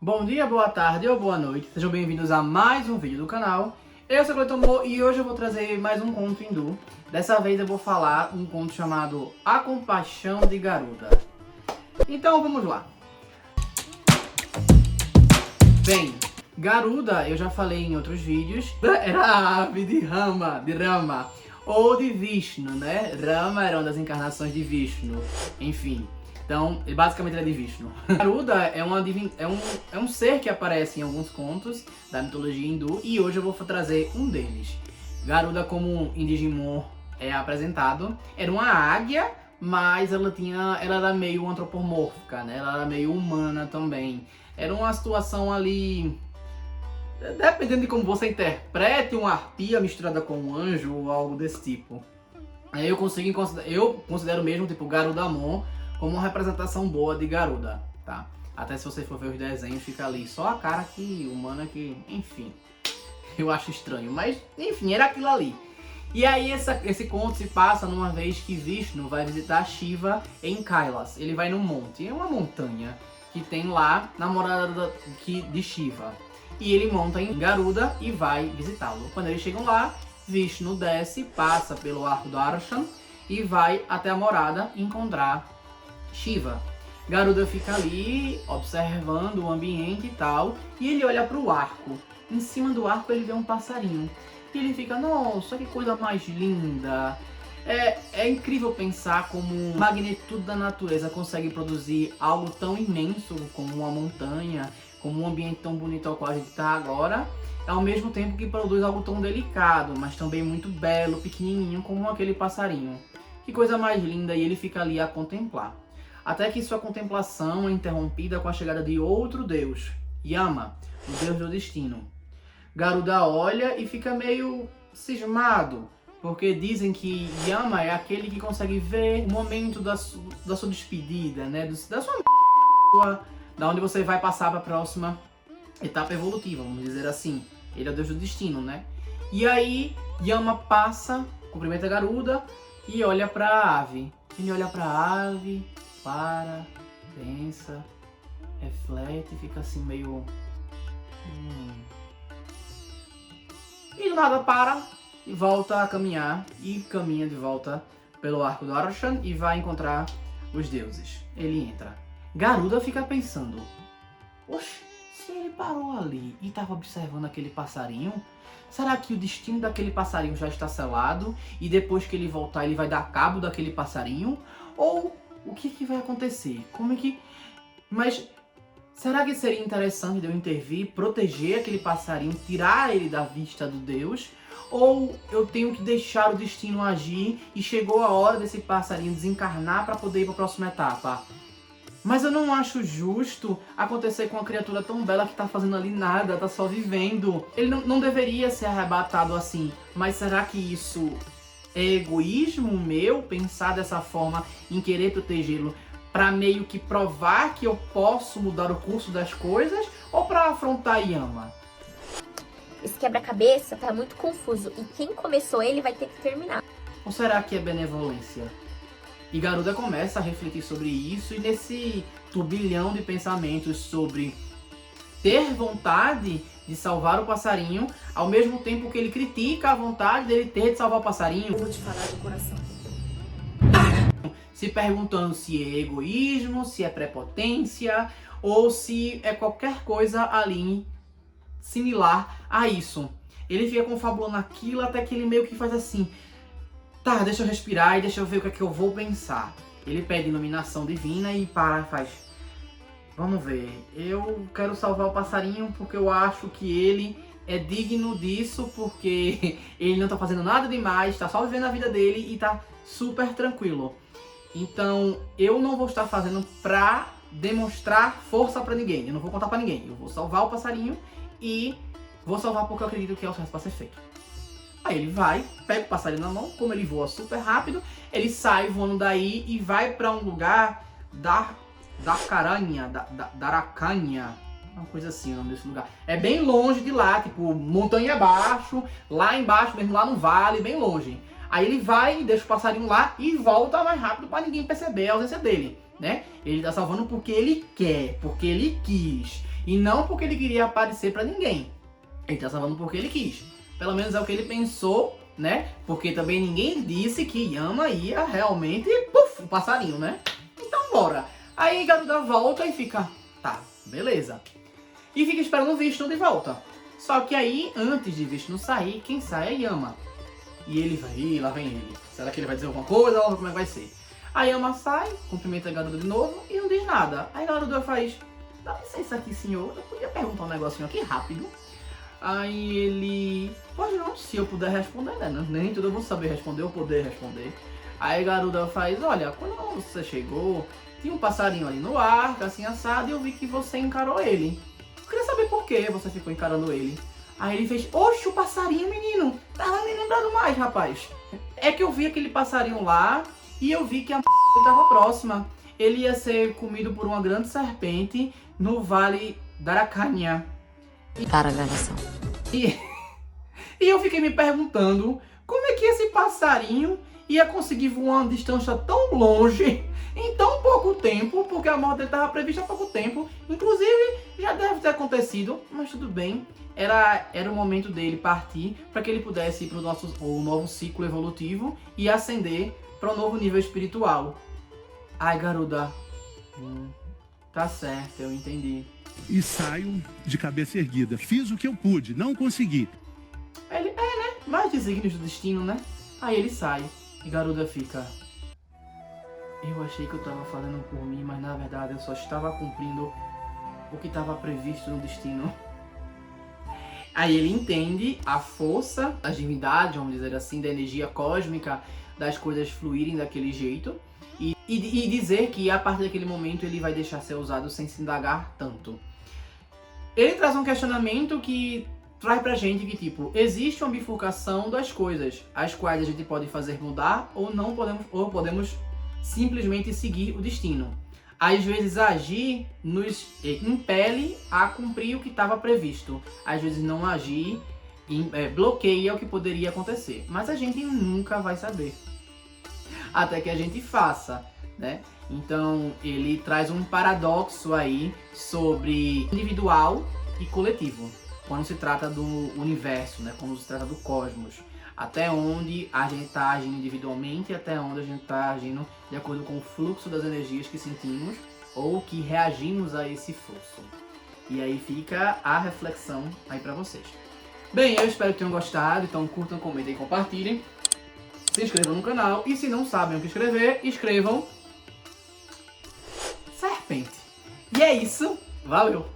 Bom dia, boa tarde ou boa noite, sejam bem-vindos a mais um vídeo do canal. Eu sou o Cleiton Mo e hoje eu vou trazer mais um conto hindu. Dessa vez eu vou falar um conto chamado A Compaixão de Garuda. Então vamos lá. Bem, Garuda eu já falei em outros vídeos, era a ave de Rama ou de Vishnu, né? Rama era uma das encarnações de Vishnu, enfim. Então, basicamente ele é de Vishnu. Garuda é um ser que aparece em alguns contos da mitologia hindu e hoje eu vou trazer um deles. Garuda, como em Digimon é apresentado, era uma águia, mas ela era meio antropomórfica, né? Ela era meio humana também. Era uma situação ali, dependendo de como você interprete, uma arpia misturada com um anjo ou algo desse tipo. Eu considero mesmo tipo Garudamon como uma representação boa de Garuda, tá? Até se você for ver os desenhos, fica ali só a cara que humana que, enfim, eu acho estranho, mas enfim, era aquilo ali. E aí esse conto se passa numa vez que Vishnu vai visitar Shiva em Kailas. Ele vai num monte, é uma montanha que tem lá na morada de Shiva. E ele monta em Garuda e vai visitá-lo. Quando eles chegam lá, Vishnu desce, passa pelo arco do Arshan e vai até a morada encontrar Shiva. Garuda fica ali observando o ambiente e tal, e ele olha para o arco. Em cima do arco ele vê um passarinho. E ele fica, nossa, que coisa mais linda. É incrível pensar como a magnitude da natureza consegue produzir algo tão imenso como uma montanha, como um ambiente tão bonito ao qual a gente está agora, ao mesmo tempo que produz algo tão delicado, mas também muito belo, pequenininho, como aquele passarinho. Que coisa mais linda, e ele fica ali a contemplar. Até que sua contemplação é interrompida com a chegada de outro deus, Yama, o deus do destino. Garuda olha e fica meio cismado, porque dizem que Yama é aquele que consegue ver o momento da sua despedida, né? Da sua da onde você vai passar para a próxima etapa evolutiva, vamos dizer assim. Ele é o deus do destino, né? E aí Yama passa, cumprimenta Garuda e olha para a ave. Ele olha para a ave, para, pensa, reflete, fica assim meio... E do nada para e volta a caminhar e caminha de volta pelo arco do Arshan e vai encontrar os deuses. Ele entra. Garuda fica pensando, oxe, se ele parou ali e estava observando aquele passarinho, será que o destino daquele passarinho já está selado e depois que ele voltar ele vai dar cabo daquele passarinho? Ou o que vai acontecer? Como é que... Mas será que seria interessante eu intervir, proteger aquele passarinho, tirar ele da vista do Deus? Ou eu tenho que deixar o destino agir e chegou a hora desse passarinho desencarnar para poder ir para a próxima etapa? Mas eu não acho justo acontecer com uma criatura tão bela que tá fazendo ali nada, tá só vivendo. Ele não deveria ser arrebatado assim. Mas será que isso é egoísmo meu, pensar dessa forma, em querer protegê-lo, para meio que provar que eu posso mudar o curso das coisas, ou para afrontar Yama? Esse quebra-cabeça tá muito confuso e quem começou ele vai ter que terminar. Ou será que é benevolência? E Garuda começa a refletir sobre isso e nesse turbilhão de pensamentos sobre ter vontade de salvar o passarinho, ao mesmo tempo que ele critica a vontade dele ter de salvar o passarinho. Eu vou te falar do coração. Se perguntando se é egoísmo, se é prepotência ou se é qualquer coisa ali similar a isso. Ele fica confabulando aquilo até que ele meio que faz assim, tá, deixa eu respirar e deixa eu ver o que é que eu vou pensar. Ele pede iluminação divina e faz, vamos ver, eu quero salvar o passarinho porque eu acho que ele é digno disso, porque ele não tá fazendo nada demais, tá só vivendo a vida dele e tá super tranquilo. Então eu não vou estar fazendo pra demonstrar força pra ninguém, eu não vou contar pra ninguém, eu vou salvar o passarinho e vou salvar porque eu acredito que é o certo pra ser feito. Aí ele vai, pega o passarinho na mão, como ele voa super rápido, ele sai voando daí e vai pra um lugar da Aracanha, uma coisa assim o nome desse lugar. É bem longe de lá, tipo montanha abaixo, lá embaixo mesmo, lá no vale, bem longe. Aí ele vai, deixa o passarinho lá e volta mais rápido para ninguém perceber a ausência dele, né? Ele tá salvando porque ele quer, porque ele quis. E não porque ele queria aparecer pra ninguém. Ele tá salvando porque ele quis. Pelo menos é o que ele pensou, né? Porque também ninguém disse que Yama ia realmente... Puf, o passarinho, né? Então bora. Aí Garuda volta e fica... Tá, beleza. E fica esperando o Vishnu de volta. Só que aí, antes de Vishnu sair, quem sai é Yama. E ele vai... Ih, lá vem ele. Será que ele vai dizer alguma coisa? Vamos ver como é que vai ser. Aí Yama sai, cumprimenta a Garuda de novo e não diz nada. Aí Garuda faz... Dá licença aqui, senhor. Eu podia perguntar um negocinho aqui rápido. Aí ele... Pode não, se eu puder responder, né? Nem tudo eu vou saber responder ou poder responder. Aí Garuda faz... Olha, quando você chegou, tinha um passarinho ali no ar, assim assado, e eu vi que você encarou ele. Eu queria saber por que você ficou encarando ele. Aí ele fez... Oxe, o passarinho, menino. Tava nem lembrando mais, rapaz. É que eu vi aquele passarinho lá e eu vi que a estava próxima. Ele ia ser comido por uma grande serpente no Vale da Aracanha. Para a gravação. E eu fiquei me perguntando como é que esse passarinho ia conseguir voar uma distância tão longe em tão pouco tempo, porque a morte dele estava prevista há pouco tempo. Inclusive, já deve ter acontecido, mas tudo bem. Era o momento dele partir para que ele pudesse ir para o novo ciclo evolutivo e ascender para um novo nível espiritual. Ai, Garuda. Tá certo, eu entendi. E saio de cabeça erguida. Fiz o que eu pude, não consegui. Ele, né? Mais desígnios do destino, né? Aí ele sai e Garuda fica... Eu achei que eu tava fazendo por mim, mas na verdade eu só estava cumprindo o que estava previsto no destino. Aí ele entende a força da divindade, vamos dizer assim, da energia cósmica, das coisas fluírem daquele jeito. E dizer que a partir daquele momento ele vai deixar ser usado sem se indagar tanto. Ele traz um questionamento que traz pra gente que, tipo, existe uma bifurcação das coisas, as quais a gente pode fazer mudar ou não podemos, ou podemos simplesmente seguir o destino. Às vezes agir nos impele a cumprir o que estava previsto. Às vezes não agir bloqueia o que poderia acontecer. Mas a gente nunca vai saber. Até que a gente faça, né? Então ele traz um paradoxo aí sobre individual e coletivo. Quando se trata do universo, né? Quando se trata do cosmos. Até onde a gente está agindo individualmente e até onde a gente está agindo de acordo com o fluxo das energias que sentimos ou que reagimos a esse fluxo. E aí fica a reflexão aí pra vocês. Bem, eu espero que tenham gostado, então curtam, comentem e compartilhem. Se inscrevam no canal e se não sabem o que escrever, escrevam serpente. E é isso, valeu!